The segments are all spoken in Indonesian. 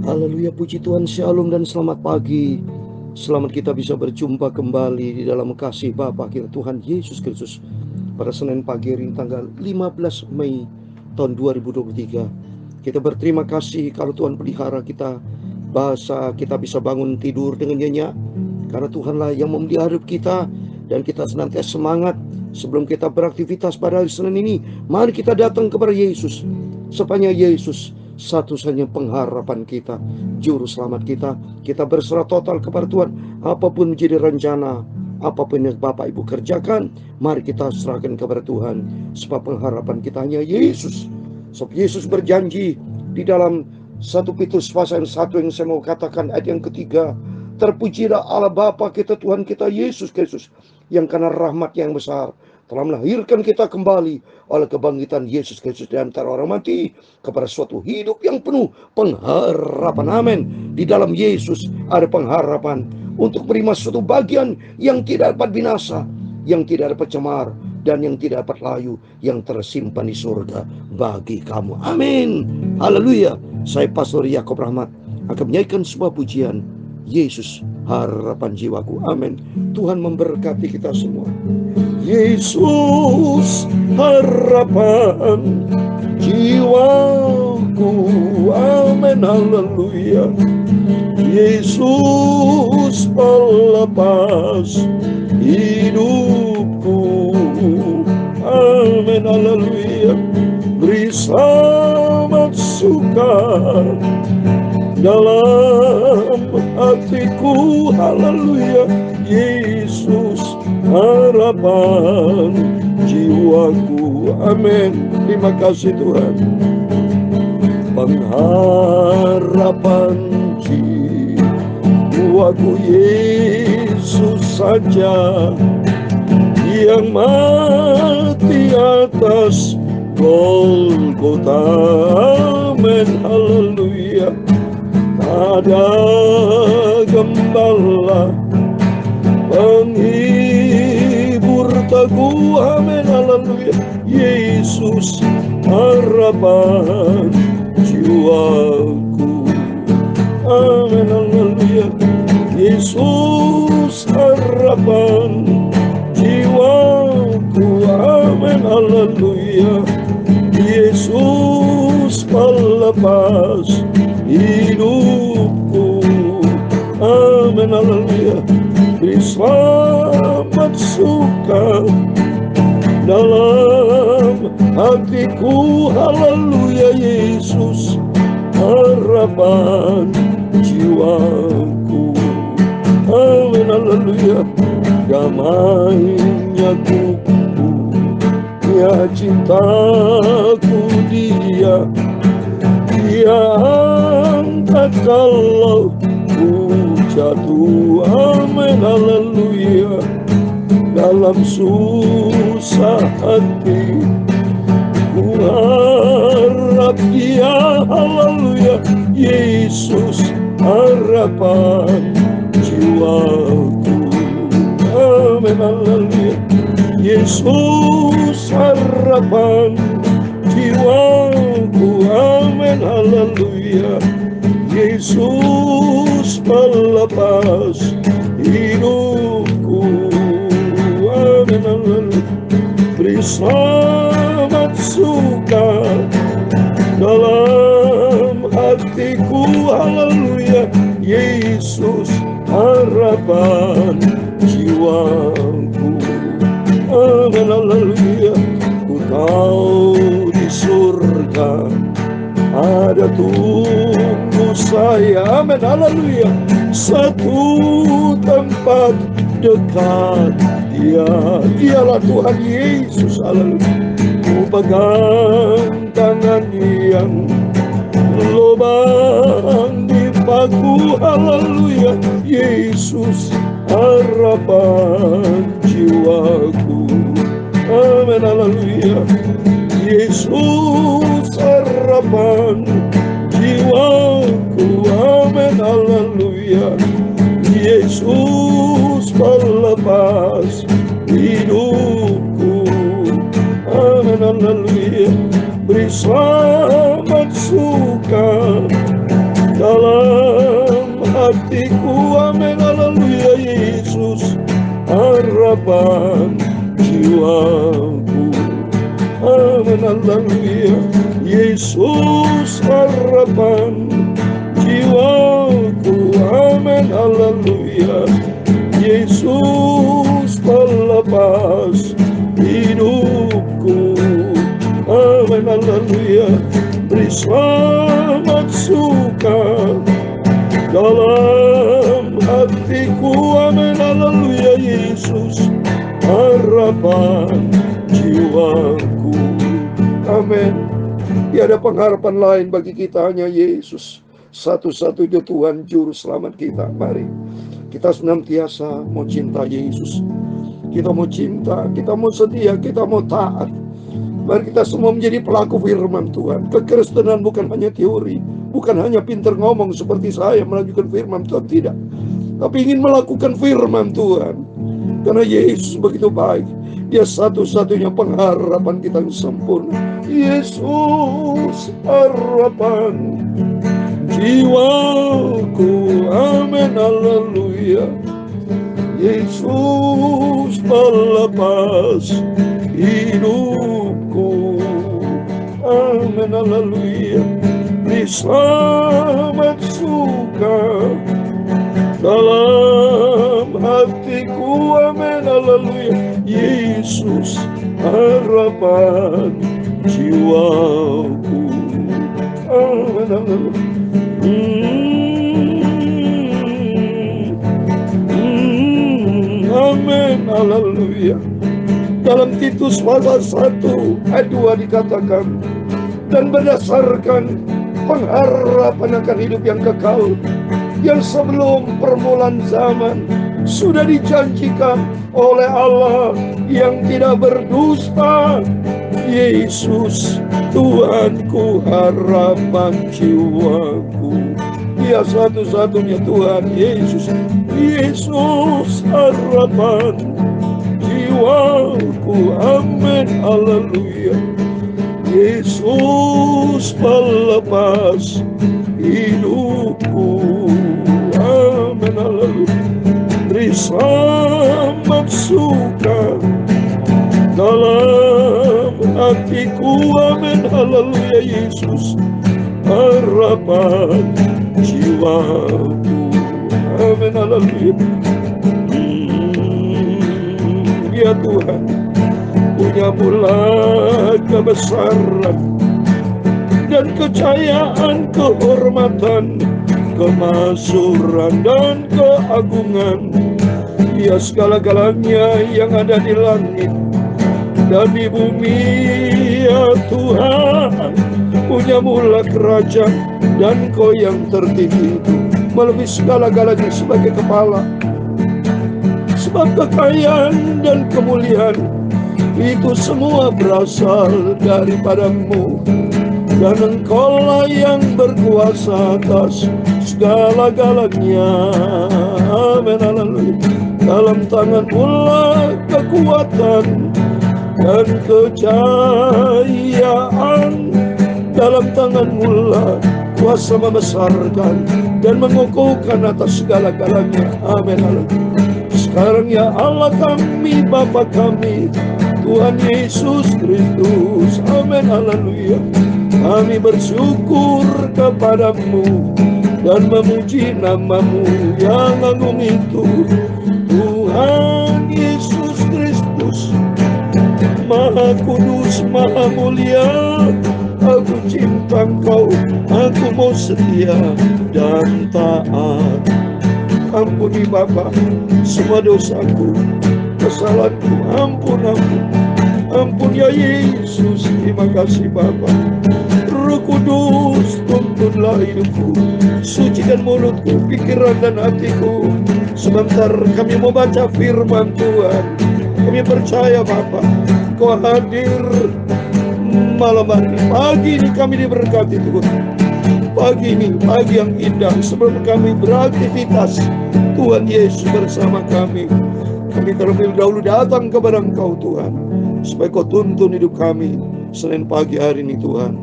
Haleluya, puji Tuhan, shalom dan selamat pagi. Selamat kita bisa berjumpa kembali di dalam kasih Bapa kita Tuhan Yesus Kristus pada Senin pagi hari tanggal 15 Mei tahun 2023. Kita berterima kasih kalau Tuhan pelihara kita, bahasa kita bisa bangun tidur dengan nyenyak, karena Tuhanlah yang memelihara hidup kita, dan kita senantiasa semangat sebelum kita beraktivitas pada hari Senin ini. Mari kita datang kepada Yesus, sepanjang Yesus satu-satunya pengharapan kita, juru selamat kita. Kita berserah total kepada Tuhan. Apapun menjadi rencana, apapun yang Bapak Ibu kerjakan, mari kita serahkan kepada Tuhan, sebab pengharapan kita hanya Yesus. Sebab Yesus berjanji di dalam 1 Petrus pasal 1 yang saya mau katakan ayat yang ketiga, terpujilah Allah Bapa kita Tuhan kita Yesus Kristus, yang karena rahmat yang besar telah melahirkan kita kembali oleh kebangkitan Yesus Kristus di antara orang mati kepada suatu hidup yang penuh pengharapan. Amin. Di dalam Yesus ada pengharapan untuk menerima suatu bagian yang tidak dapat binasa, yang tidak dapat cemar, dan yang tidak dapat layu, yang tersimpan di surga bagi kamu. Amin. Haleluya. Saya Pastor Yakob Rahmat akan menyanyikan sebuah pujian, Yesus harapan jiwaku. Amin. Tuhan memberkati kita semua. Yesus harapan jiwaku. Amin. Haleluya. Yesus pelepas hidupku. Amin. Haleluya. Beri selamat suka dalam hatiku. Haleluya. Yesus harapan jiwaku. Amin. Terima kasih Tuhan. Pengharapan jiwaku Yesus saja, yang mati atas Golgota. Amin. Haleluya. Ada gembala penghibur teguh. Amin. Haleluya. Yesus harapan jiwaku. Amin. Haleluya. Yesus harapan jiwaku. Amin. Haleluya. Yesus pelepas hidupku. Amin. Haleluya. Beri selamat suka dalam hatiku. Haleluya. Yesus harapan jiwaku. Amin. Haleluya. Damainya kuku, ya cintaku dia angkat kalau ku jatuh. Amin. Haleluya. Dalam susah hati ku harap dia. Haleluya. Yesus harapan jiwaku. Amin. Haleluya. Yesus harapan jiwaku. Amin. Haleluya. Yesus pelepas hidupku. Amin. Haleluya. Beri selamat suka dalam hatiku. Haleluya. Yesus harapan jiwaku. Amin. Haleluya. Ku tahu di surga ada tunggu saya. Amin. Haleluya. Satu tempat dekat dia. Dialah Tuhan Yesus. Haleluya. Ku pegang tangan yang lubang di paku. Haleluya. Yesus harapan jiwaku. Amin. Haleluya. Yesus harapan jiwaku. Amin. Haleluya. Yesus pelepas hidupku. Amin. Haleluya. Beri selamat suka harapan jiwaku. Amin, haleluya. Yesus harapan jiwaku. Amin, haleluya. Yesus pelepas hidupku. Amin, haleluya. Beri selamat suka dalam hatiku. Amin, haleluya. Yesus harapan jiwaku. Amin. Tiada pengharapan lain bagi kita, hanya Yesus. Satu-satunya Tuhan Juru Selamat kita. Mari kita senantiasa mau cinta Yesus. Kita mau cinta, kita mau setia, kita mau taat. Mari kita semua menjadi pelaku firman Tuhan. Kekristenan bukan hanya teori, bukan hanya pintar ngomong seperti saya melanjutkan firman Tuhan, tidak. Tapi ingin melakukan firman Tuhan. Karena Yesus begitu baik. Dia satu-satunya pengharapan kita yang sempurna. Yesus harapan jiwaku. Amin, haleluya. Yesus pelepas hidupku. Amin, haleluya. Beri selamat suka dalam hatiku. Amin, haleluya. Yesus harapan jiwaku. Amin, haleluya. Amin, haleluya. Dalam Titus pasal 1 ayat 2 dikatakan, dan berdasarkan pengharapan akan hidup yang kekal, yang sebelum permulaan zaman sudah dijanjikan oleh Allah yang tidak berdusta, Yesus Tuhanku, harapan jiwaku. Dia satu-satunya Tuhan, Yesus. Yesus harapan jiwaku. Amin, haleluya. Yesus pelepas hidupku. Amin, haleluya. Beri selamat suka dalam hatiku. Amin, haleluya. Yesus harapan jiwaku. Amin, haleluya. Ya Tuhan, punya mula kebesaran dan kejayaan, kehormatan, kemasyhuran dan keagungan. Ya segala-galanya yang ada di langit dan di bumi. Ya Tuhan, punya mula kerajaan, dan Kau yang tertinggi itu melebihi segala-galanya sebagai kepala. Sebab kekayaan dan kemuliaan itu semua berasal daripada-Mu, dan Engkau-lah yang berkuasa atas segala-galanya. Amin, haleluya. Dalam tangan-Mu lah kekuatan dan kejayaan. Dalam tangan-Mu lah kuasa membesarkan dan mengukuhkan atas segala-galanya. Amin, haleluya. Sekarang ya Allah kami, Bapa kami, Tuhan Yesus Kristus. Amin, haleluya. Kami bersyukur kepada-Mu dan memuji nama-Mu yang agung itu. Tuhan Yesus Kristus, Maha Kudus, Maha Mulia. Aku cinta Engkau, aku mau setia dan taat. Ampuni Bapa semua dosaku, kesalahanku, ampun. Ampun ya Yesus. Terima kasih Bapa. Roh Kudus, tuntunlah hidupku, sucikan mulutku, pikiran dan hatiku. Sebentar kami mau baca firman Tuhan. Kami percaya Bapa, Kau hadir malam hari ini. Pagi ini kami diberkati Tuhan. Pagi ini, pagi yang indah sebelum kami beraktivitas, Tuhan Yesus bersama kami. Kami terlebih dahulu datang kepada Engkau Tuhan, supaya Kau tuntun hidup kami Senin pagi hari ini Tuhan,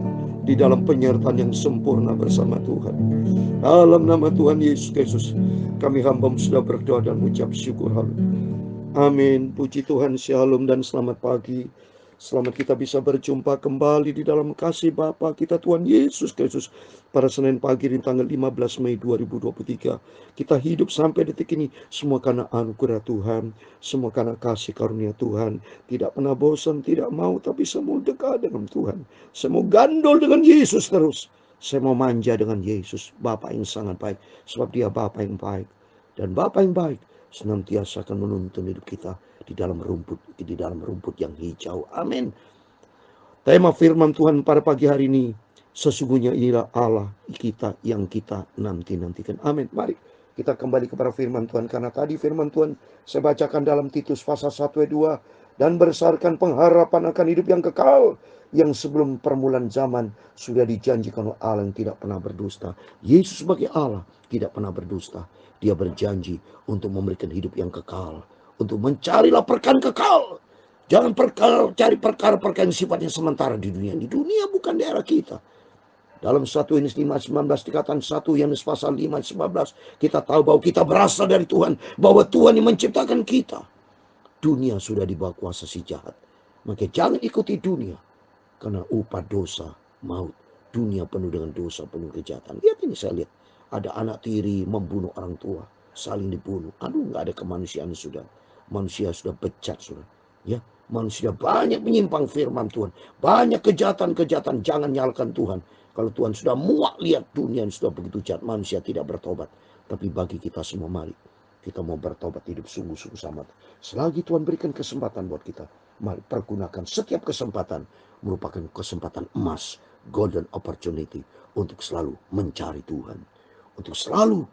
di dalam penyertaan yang sempurna bersama Tuhan. Dalam nama Tuhan Yesus Kristus, kami hamba sudah berdoa dan mengucap syukur. Amin. Puji Tuhan, shalom dan selamat pagi. Selamat kita bisa berjumpa kembali di dalam kasih Bapa kita Tuhan Yesus Kristus pada Senin pagi di tanggal 15 Mei 2023. Kita hidup sampai detik ini semua karena anugerah Tuhan, semua karena kasih karunia Tuhan. Tidak pernah bosan, tidak mau, tapi saya mau dekat dengan Tuhan. Saya mau gandol dengan Yesus terus. Saya mau manja dengan Yesus, Bapa yang sangat baik, sebab Dia Bapa yang baik. Dan Bapa yang baik senantiasa akan menuntun hidup kita di dalam rumput yang hijau. Amin. Tema firman Tuhan pada pagi hari ini, sesungguhnya inilah Allah kita yang kita nantikan. Amin. Mari kita kembali kepada firman Tuhan, karena tadi firman Tuhan saya bacakan dalam Titus pasal 1 ayat 2, dan berdasarkan pengharapan akan hidup yang kekal yang sebelum permulaan zaman sudah dijanjikan oleh Allah yang tidak pernah berdusta. Yesus sebagai Allah tidak pernah berdusta. Dia berjanji untuk memberikan hidup yang kekal, untuk mencarilah perkara kekal. Jangan cari perkara-perkara yang sifatnya sementara di dunia. Di dunia bukan daerah kita. Dalam 1 Yohanes 5:19 dikatakan, 1 Yohanes pasal 5:19, kita tahu bahwa kita berasal dari Tuhan, bahwa Tuhan yang menciptakan kita. Dunia sudah di bawah kuasa si jahat. Maka jangan ikuti dunia, karena upah dosa maut. Dunia penuh dengan dosa, penuh kejahatan. Lihat ini, saya lihat ada anak tiri membunuh orang tua, saling dibunuh. Aduh, nggak ada kemanusiaan sudah. Manusia sudah bejat sudah. Ya, manusia banyak menyimpang firman Tuhan, banyak kejahatan-kejahatan. Jangan nyalakan Tuhan. Kalau Tuhan sudah muak lihat dunia yang sudah begitu jahat, manusia tidak bertobat. Tapi bagi kita semua, mari kita mau bertobat, hidup sungguh-sungguh sama. Selagi Tuhan berikan kesempatan buat kita, mari pergunakan setiap kesempatan, merupakan kesempatan emas, golden opportunity, untuk selalu mencari Tuhan, untuk selalu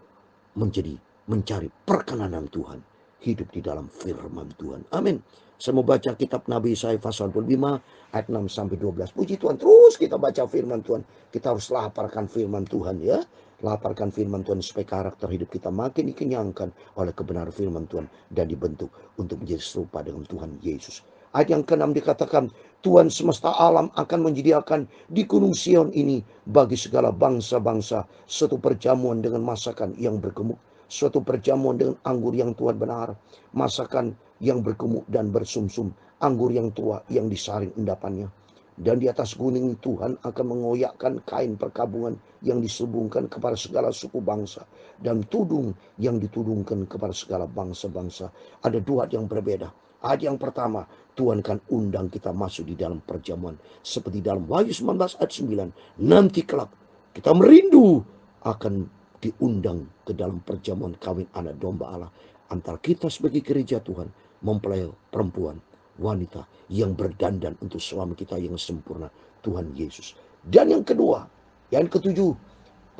mencari perkenanan Tuhan, hidup di dalam firman Tuhan. Amin. Saya mau baca kitab Nabi Yesaya pasal 25 ayat 6 sampai 12. Puji Tuhan, terus kita baca firman Tuhan. Kita harus laparkan firman Tuhan, ya. Laparkan firman Tuhan supaya karakter hidup kita makin dikenyangkan oleh kebenaran firman Tuhan dan dibentuk untuk menjadi serupa dengan Tuhan Yesus. Ayat yang ke-6 dikatakan, Tuhan semesta alam akan menyediakan di Gunung Sion ini bagi segala bangsa-bangsa suatu perjamuan dengan masakan yang bergemuk, suatu perjamuan dengan anggur yang Tuhan benar, masakan yang bergemuk dan bersumsum, anggur yang tua yang disaring endapannya. Dan di atas gunung Tuhan akan mengoyakkan kain perkabungan yang diselubungkan kepada segala suku bangsa, dan tudung yang ditudungkan kepada segala bangsa-bangsa. Ada dua yang berbeda. Ayat yang pertama, Tuhan kan undang kita masuk di dalam perjamuan. Seperti dalam Wahyu 19 ayat 9. Nanti kelak kita merindu akan diundang ke dalam perjamuan kawin anak domba Allah. Antara kita sebagai gereja Tuhan, mempelai perempuan, wanita yang berdandan untuk suami kita yang sempurna, Tuhan Yesus. Dan yang kedua, yang ketujuh,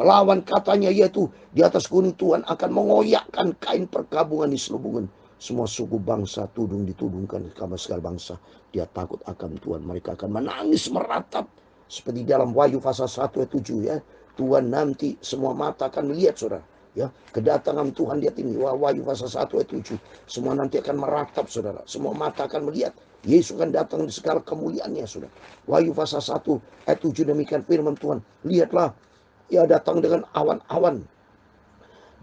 pelawan katanya yaitu di atas gunung Tuhan akan mengoyakkan kain perkabungan di selubungan semua suku bangsa, tudung ditudungkan kepada segala bangsa. Dia takut akan Tuhan, mereka akan menangis meratap seperti dalam Wahyu pasal 1 ayat 7, ya. Tuhan nanti semua mata akan melihat, saudara, ya, kedatangan Tuhan. Lihat ini, Wahyu pasal 1 ayat 7, semua nanti akan meratap, saudara, semua mata akan melihat Yesus akan datang di segala kemuliaannya, saudara. Wahyu pasal 1 ayat 7, demikian firman Tuhan, lihatlah, ia datang dengan awan-awan,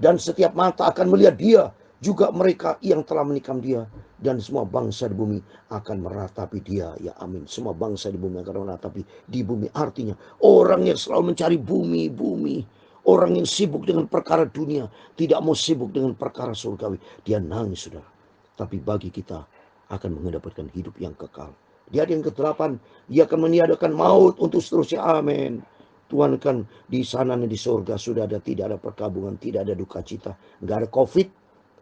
dan setiap mata akan melihat dia, juga mereka yang telah menikam dia, dan semua bangsa di bumi akan meratapi dia. Ya amin. Semua bangsa di bumi akan meratapi di bumi. Artinya orang yang selalu mencari bumi, orang yang sibuk dengan perkara dunia, tidak mau sibuk dengan perkara surgawi, dia nangis, saudara. Tapi bagi kita akan mendapatkan hidup yang kekal. Di ayat yang ke-8, dia akan meniadakan maut untuk seterusnya. Amin. Tuhan kan di sana di surga sudah ada, tidak ada perkabungan, tidak ada duka cita, nggak ada COVID,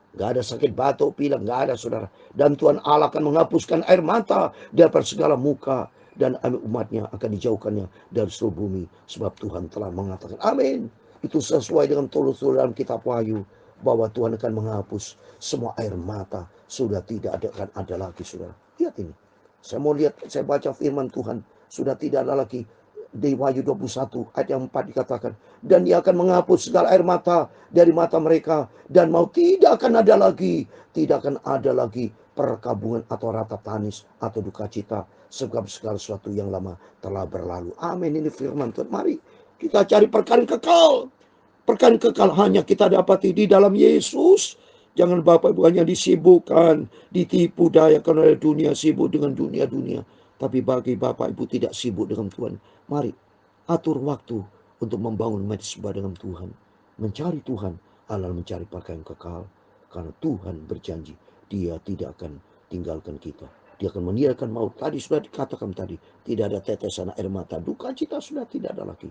nggak ada sakit batuk pilek, nggak ada, saudara. Dan Tuhan Allah akan menghapuskan air mata dari segala muka, dan umatnya akan dijauhkannya dari seluruh bumi, sebab Tuhan telah mengatakan. Amin. Itu sesuai dengan tulis dalam kitab Wahyu, bahwa Tuhan akan menghapus semua air mata, sudah tidak akan ada lagi, saudara. Lihat ini, saya mau lihat, saya baca firman Tuhan, sudah tidak ada lagi. Di Wahyu 21 ayat yang 4 dikatakan, dan dia akan menghapus segala air mata dari mata mereka, dan mau tidak akan ada lagi, tidak akan ada lagi perkabungan atau ratap tangis atau duka cita, sebab segala sesuatu yang lama telah berlalu. Amin. Ini firman Tuhan. Mari kita cari perkara kekal. Perkara kekal hanya kita dapati di dalam Yesus. Jangan Bapak Ibu hanya disibukkan, ditipu dayakan oleh dunia, sibuk dengan dunia-dunia. Tapi bagi Bapak Ibu tidak sibuk dengan Tuhan, mari atur waktu untuk membangun mezbah dengan Tuhan. Mencari Tuhan adalah mencari pakaian kekal. Karena Tuhan berjanji, Dia tidak akan tinggalkan kita. Dia akan meninggalkan maut. Tadi sudah dikatakan tadi, tidak ada tetesan air mata. Duka cita sudah tidak ada lagi.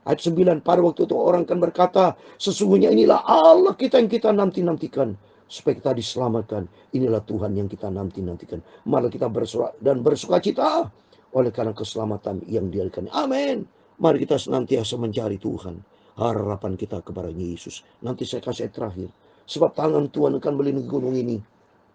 Ayat 9, pada waktu itu orang akan berkata, sesungguhnya inilah Allah kita yang kita nanti-nantikan. Supaya kita diselamatkan. Inilah Tuhan yang kita nanti-nantikan. Malah kita bersorak dan bersuka cita oleh karena keselamatan yang diberikan. Amin. Mari kita senantiasa mencari Tuhan. Harapan kita kepada Yesus. Nanti saya kasih ayat terakhir. Sebab tangan Tuhan akan melindungi gunung ini.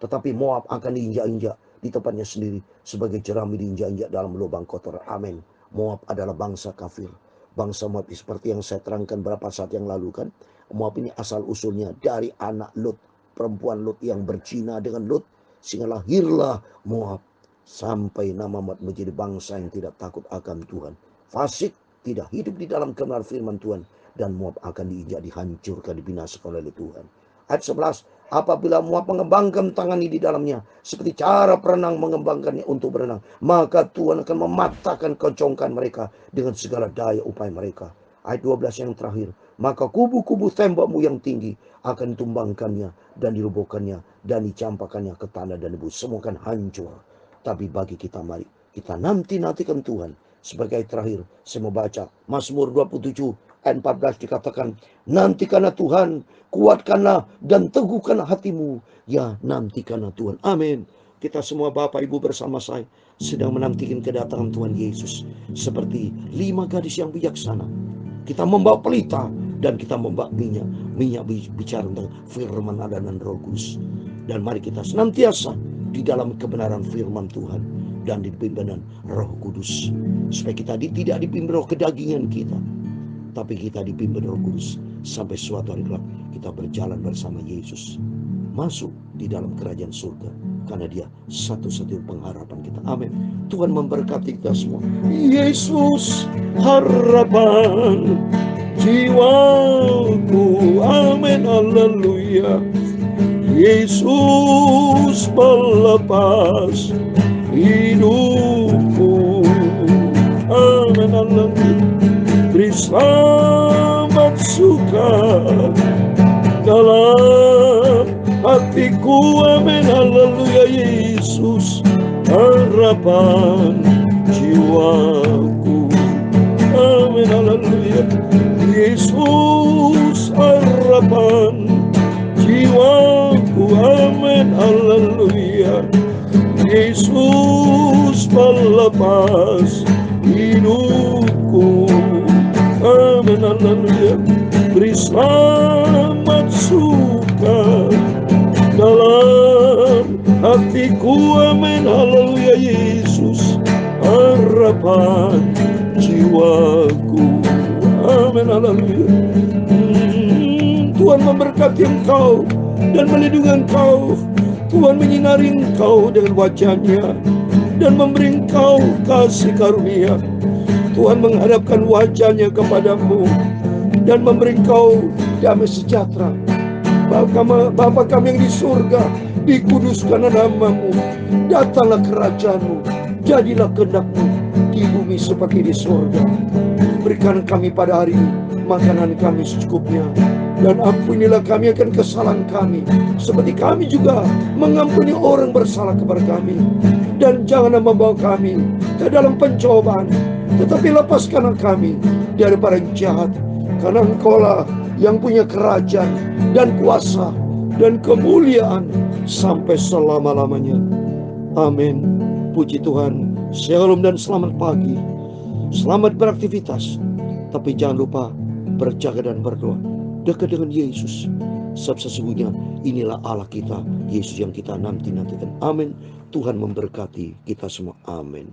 Tetapi Moab akan diinjak-injak di tempatnya sendiri. Sebagai jerami diinjak-injak dalam lubang kotor. Amin. Moab adalah bangsa kafir. Bangsa Moab seperti yang saya terangkan beberapa saat yang lalu kan. Moab ini asal usulnya dari anak Lut. Perempuan Lut yang berzina dengan Lut. Sehingga lahirlah Moab. Sampai nama Moab menjadi bangsa yang tidak takut akan Tuhan. Fasik, tidak hidup di dalam kebenaran firman Tuhan. Dan Moab akan diinjak, dihancurkan, dibinasakan oleh Tuhan. Ayat 11. Apabila Moab mengembangkan tangannya di dalamnya, seperti cara perenang mengembangkannya untuk berenang, maka Tuhan akan mematahkan kecongkan mereka dengan segala daya upaya mereka. Ayat 12 yang terakhir. Maka kubu-kubu tembokmu yang tinggi akan ditumbangkannya dan dirobohkannya dan dicampakkannya ke tanah dan debu. Semua akan hancur. Tapi bagi kita mari kita nantikan Tuhan. Sebagai ayat terakhir saya mau baca Mazmur 27 ayat 14 dikatakan, nantikanlah Tuhan, kuatkanlah dan teguhkanlah hatimu. Ya, nantikanlah Tuhan. Amin. Kita semua Bapak Ibu bersama saya sedang menantikan kedatangan Tuhan Yesus. Seperti 5 gadis yang bijaksana. Kita membawa pelita dan kita membawa minyak. Minyak bicara tentang firman Allah dan Roh Kudus. Dan mari kita senantiasa di dalam kebenaran firman Tuhan dan dipimpin Roh Kudus. Supaya kita tidak dipimpin roh kedagingan kita, tapi kita dipimpin Roh Kudus. Sampai suatu hari kelak kita berjalan bersama Yesus masuk di dalam kerajaan surga. Karena Dia satu-satunya pengharapan kita. Amin. Tuhan memberkati kita semua. Yesus harapan jiwaku. Amin. Haleluya. Yesus melepas hidupku. Amin. Haleluya. Beri selamat suka dalam hatiku. Amin. Haleluya. Yesus harapan jiwaku. Amin. Haleluya. Yesus harapan jiwaku. Amin. Haleluya. Yesus melepas hidupku. Amin. Haleluya. Beri selamat suka dalam hatiku. Amin. Haleluya. Yesus harapan jiwaku. Amin. Haleluya. Tuhan memberkati engkau dan melindungi engkau. Tuhan menyinari engkau dengan wajah-Nya dan memberi engkau kasih karunia. Tuhan menghadapkan wajah-Nya kepadamu dan memberi engkau damai sejahtera. Bapa kami yang di surga, dikuduskanlah namamu, datanglah kerajaanmu, jadilah kehendak-Mu di bumi seperti di surga. Berikan kami pada hari ini makanan kami secukupnya, dan ampunilah kami akan kesalahan kami, seperti kami juga mengampuni orang bersalah kepada kami. Dan janganlah membawa kami ke dalam pencobaan, tetapi lepaskanlah kami daripada yang jahat. Karena Engkaulah yang punya kerajaan dan kuasa dan kemuliaan sampai selama-lamanya. Amin. Puji Tuhan. Shalom dan selamat pagi. Selamat beraktivitas. Tapi jangan lupa berjaga dan berdoa. Dekat dengan Yesus. Sebab sesungguhnya inilah Allah kita, Yesus yang kita nantikan. Amin. Tuhan memberkati kita semua. Amin.